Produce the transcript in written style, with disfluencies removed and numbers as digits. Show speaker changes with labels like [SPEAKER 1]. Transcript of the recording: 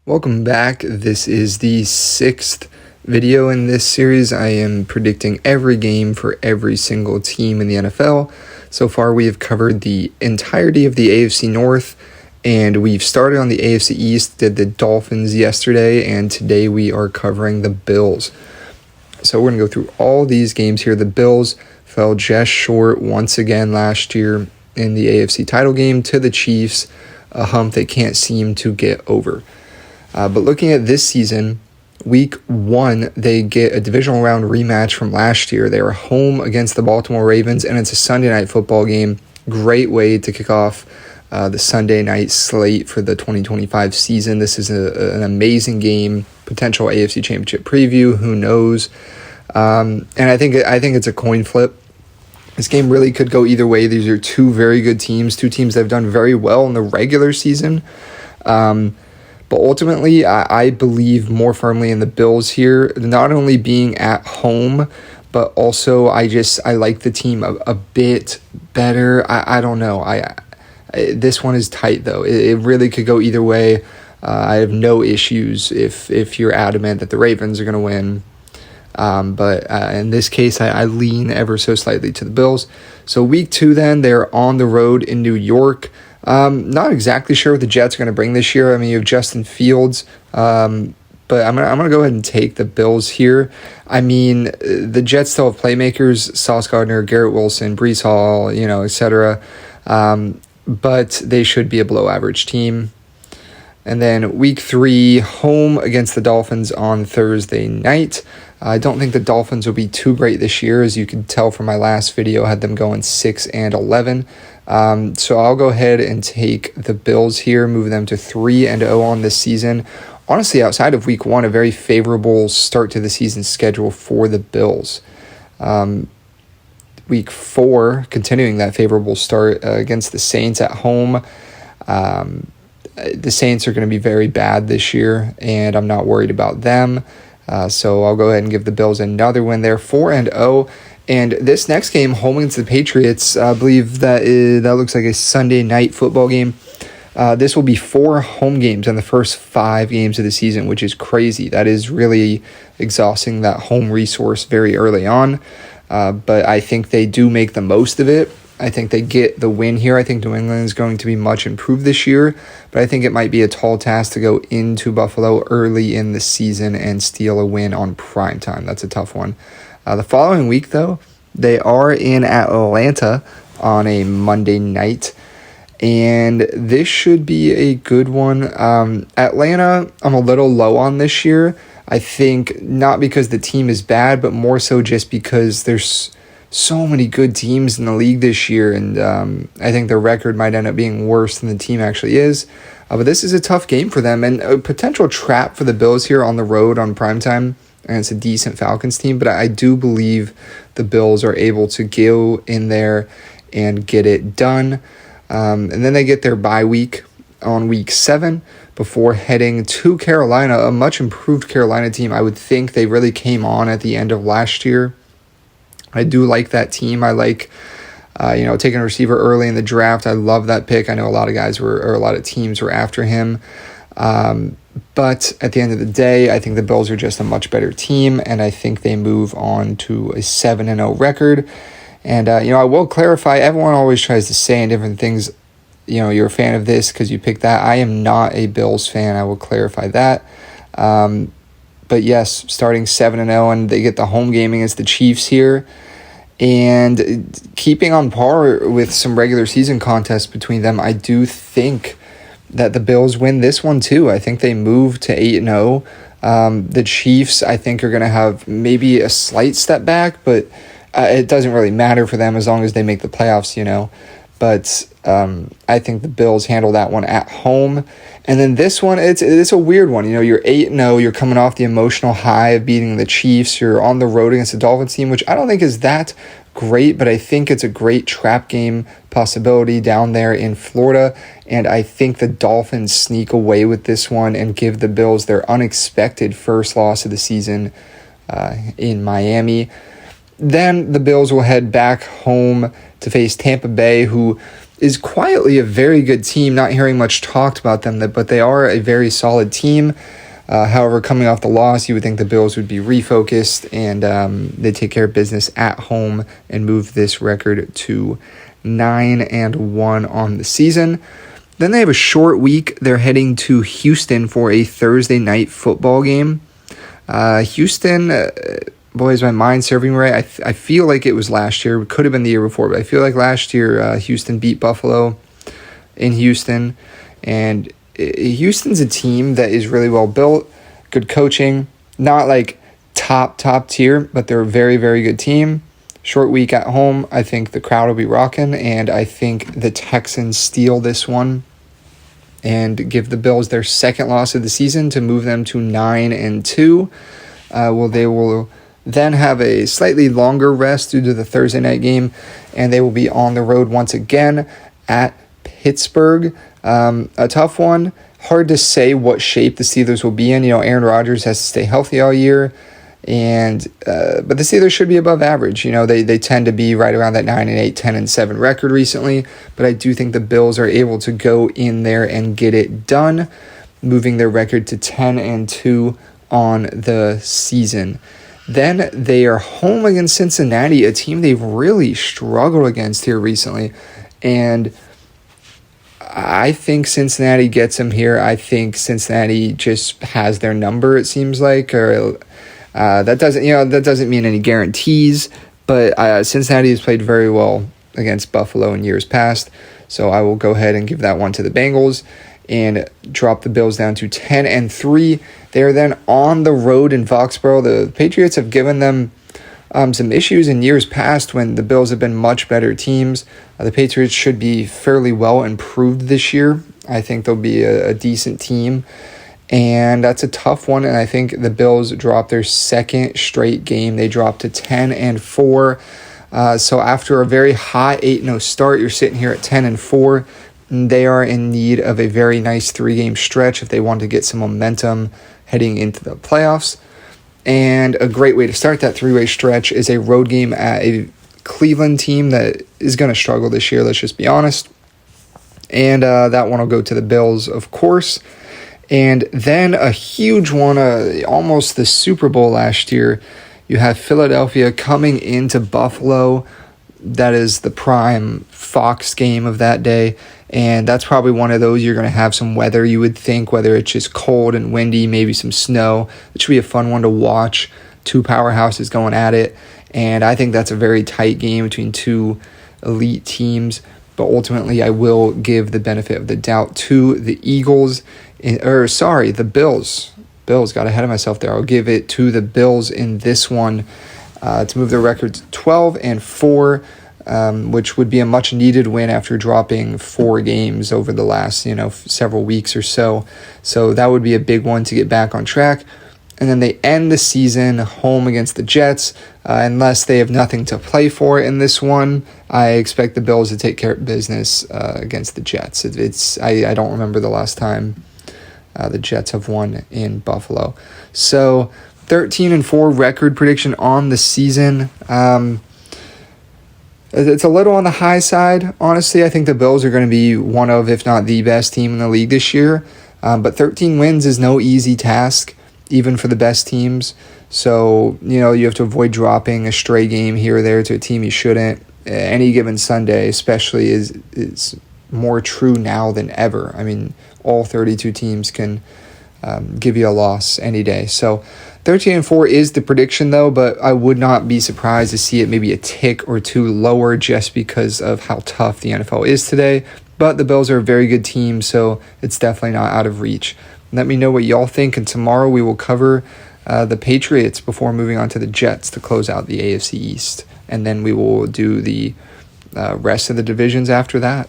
[SPEAKER 1] Welcome back. This is the sixth video in this series. I am predicting every game for every single team in the NFL. So far, we have covered the entirety of the AFC North, and we've started on the AFC East, did the Dolphins yesterday, and today we are covering the Bills. So we're going to go through all these games here. The Bills fell just short once again last year in the AFC title game to the Chiefs, a hump they can't seem to get over. But looking at this season, week 1, they get a divisional round rematch from last year. They are home against the Baltimore Ravens, and it's a Sunday night football game. Great way to kick off the Sunday night slate for the 2025 season. This is an amazing game, potential AFC Championship preview, who knows? And I think it's a coin flip. This game really could go either way. These are two very good teams, two teams that have done very well in the regular season. But ultimately, I believe more firmly in the Bills here, not only being at home, but also I like the team a bit better. I don't know. This one is tight, though. It really could go either way. I have no issues if you're adamant that the Ravens are going to win. But in this case, I lean ever so slightly to the Bills. So week 2 then, they're on the road in New York. Not exactly sure what the Jets are going to bring this year. I mean, you have Justin Fields, but I'm gonna go ahead and take the Bills here. I mean, the Jets still have playmakers: Sauce Gardner, Garrett Wilson, Breece Hall, etc. But they should be a below-average team. And then week 3, home against the Dolphins on Thursday night. I don't think the Dolphins will be too great this year. As you can tell from my last video, I had them going 6-11. So I'll go ahead and take the Bills here, move them to 3-0 on this season. Honestly, outside of week 1, a very favorable start to the season schedule for the Bills. Week 4, continuing that favorable start against the Saints at home. The Saints are going to be very bad this year, and I'm not worried about them. So I'll go ahead and give the Bills another win there, 4-0. And this next game, home against the Patriots, I believe that looks like a Sunday night football game. This will be 4 home games in the first 5 games of the season, which is crazy. That is really exhausting that home resource very early on. But I think they do make the most of it. I think they get the win here. I think New England is going to be much improved this year, but I think it might be a tall task to go into Buffalo early in the season and steal a win on prime time. That's a tough one. The following week, though, they are in Atlanta on a Monday night, and this should be a good one. Atlanta, I'm a little low on this year. I think not because the team is bad, but more so just because there's so many good teams in the league this year, and I think their record might end up being worse than the team actually is. But this is a tough game for them, and a potential trap for the Bills here on the road on primetime. And it's a decent Falcons team, but I do believe the Bills are able to go in there and get it done. And then they get their bye week on week 7 before heading to Carolina, a much improved Carolina team. I would think they really came on at the end of last year. I do like that team. I like, taking a receiver early in the draft. I love that pick. I know a lot of teams were after him. But at the end of the day, I think the Bills are just a much better team, and I think they move on to a 7-0 record. And, I will clarify, everyone always tries to say in different things, you're a fan of this because you picked that. I am not a Bills fan. I will clarify that. But yes, starting 7-0, and they get the home game against the Chiefs here. And keeping on par with some regular season contests between them, I do think that the Bills win this one too. I think they move to 8-0. The Chiefs, I think, are going to have maybe a slight step back, but it doesn't really matter for them as long as they make the playoffs, But I think the Bills handle that one at home. And then this one, it's a weird one. You're 8-0. You're coming off the emotional high of beating the Chiefs. You're on the road against the Dolphins team, which I don't think is that great, but I think it's a great trap game possibility down there in Florida. And I think the Dolphins sneak away with this one and give the Bills their unexpected first loss of the season in Miami. Then the Bills will head back home to face Tampa Bay, who is quietly a very good team. Not hearing much talked about them, but they are a very solid team. However, coming off the loss, you would think the Bills would be refocused, and they take care of business at home and move this record to 9-1 on the season. Then they have a short week. They're heading to Houston for a Thursday night football game. Houston, boy, is my mind serving right? I feel like it was last year. It could have been the year before, but I feel like last year Houston beat Buffalo in Houston. And Houston's a team that is really well built, good coaching, not like top tier, but they're a very, very good team. Short week at home. I think the crowd will be rocking, and I think the Texans steal this one and give the Bills their second loss of the season to move them to 9-2. They will then have a slightly longer rest due to the Thursday night game, and they will be on the road once again at Pittsburgh. A tough one. Hard to say what shape the Steelers will be in. Aaron Rodgers has to stay healthy all year. But the Steelers should be above average. They tend to be right around that 9-8, 10-7 record recently. But I do think the Bills are able to go in there and get it done, moving their record to 10-2 on the season. Then they are home against Cincinnati, a team they've really struggled against here recently. And I think Cincinnati gets them here. I think Cincinnati just has their number, it seems like, or that doesn't mean any guarantees, but Cincinnati has played very well against Buffalo in years past, so I will go ahead and give that one to the Bengals and drop the Bills down to 10-3. They are then on the road in Foxborough. The Patriots have given them some issues in years past when the Bills have been much better teams. The Patriots should be fairly well improved this year. I think they'll be a decent team. And that's a tough one, and I think the Bills dropped their second straight game. They dropped to 10-4. So after a very hot 8-0 start, you're sitting here at 10-4. They are in need of a very nice 3-game stretch if they want to get some momentum heading into the playoffs. And a great way to start that 3-way stretch is a road game at a Cleveland team that is going to struggle this year, let's just be honest. And that one will go to the Bills, of course. And then a huge one, almost the Super Bowl last year, you have Philadelphia coming into Buffalo. That is the prime Fox game of that day. And that's probably one of those you're going to have some weather, you would think, whether it's just cold and windy, maybe some snow. It should be a fun one to watch. Two powerhouses going at it. And I think that's a very tight game between two elite teams. But ultimately, I will give the benefit of the doubt to the the Bills. Bills, got ahead of myself there. I'll give it to the Bills in this one to move their record to 12-4, which would be a much-needed win after dropping 4 games over the last, several weeks or so. So that would be a big one to get back on track. And then they end the season home against the Jets. Unless they have nothing to play for in this one, I expect the Bills to take care of business against the Jets. I don't remember the last time the Jets have won in Buffalo. So 13-4 record prediction on the season. It's a little on the high side, honestly. I think the Bills are going to be one of, if not the best team in the league this year. But 13 wins is no easy task, even for the best teams. So, you have to avoid dropping a stray game here or there to a team you shouldn't. Any given Sunday, especially, is more true now than ever. I mean, all 32 teams can give you a loss any day. So 13-4 is the prediction, though, but I would not be surprised to see it maybe a tick or two lower just because of how tough the NFL is today. But the Bills are a very good team, so it's definitely not out of reach. Let me know what y'all think, and tomorrow we will cover the Patriots before moving on to the Jets to close out the AFC East. And then we will do the rest of the divisions after that.